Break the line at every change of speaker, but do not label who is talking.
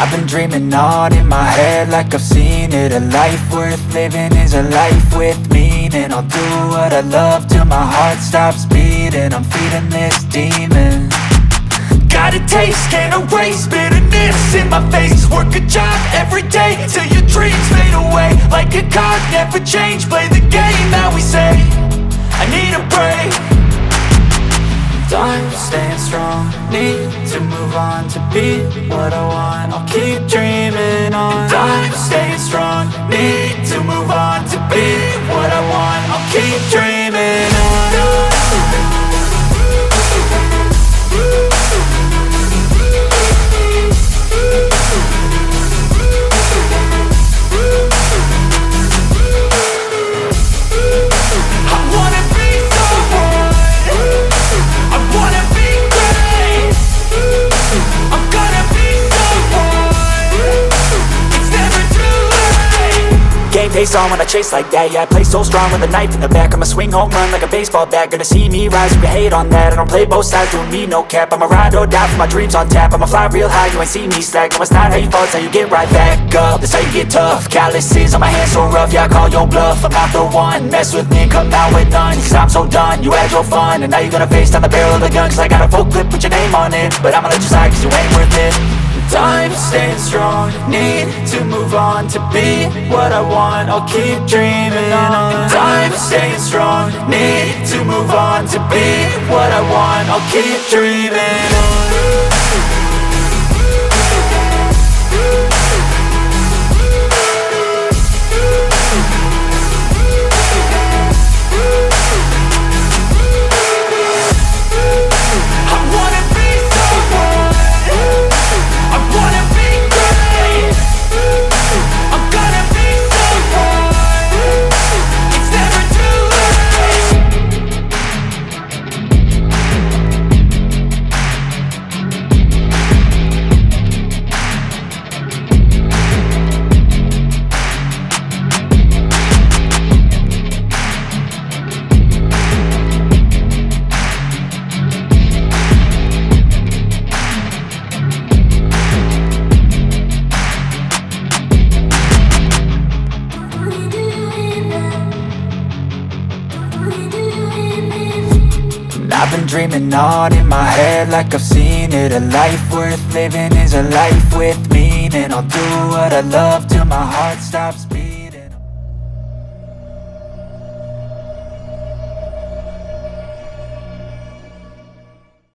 I've been dreaming on in my head like I've seen it. A life worth living is a life with meaning. I'll do what I love till my heart stops beating. I'm feeding this demon. Got a taste, can't erase bitterness in my face. Work a job every day till your dreams fade away. Like a card, never change, play the game that we say. I need a break. I'm staying strong, need to move on to be what I want. I'll keep dreaming on. And I'm staying strong, need to move on to be what I want. I'll keep dreaming on. Face on when I chase like that. Yeah, I play so strong with a knife in the back. I'ma swing home run like a baseball bat. Gonna see me rise, you can hate on that. I don't play both sides, doing me no cap. I'ma ride or die for my dreams on tap. I'ma fly real high, you ain't see me slack. No, it's not how you fall, it's how you get right back up. That's how you get tough. Calluses on my hands so rough, yeah, I call your bluff. I'm not the one, mess with me and come out with none. Cause I'm so done, you had your fun. And now you're gonna face down the barrel of the gun. Cause I got a full clip with your name on it. But I'ma let you slide cause you ain't worth it. I'm staying strong, need to move on to be what I want. I'll keep dreaming on. I'm staying strong, need to move on to be what I want. I'll keep dreaming on. I've been dreaming on in my head like I've seen it. A life worth living is a life with meaning. I'll do what I love till my heart stops beating.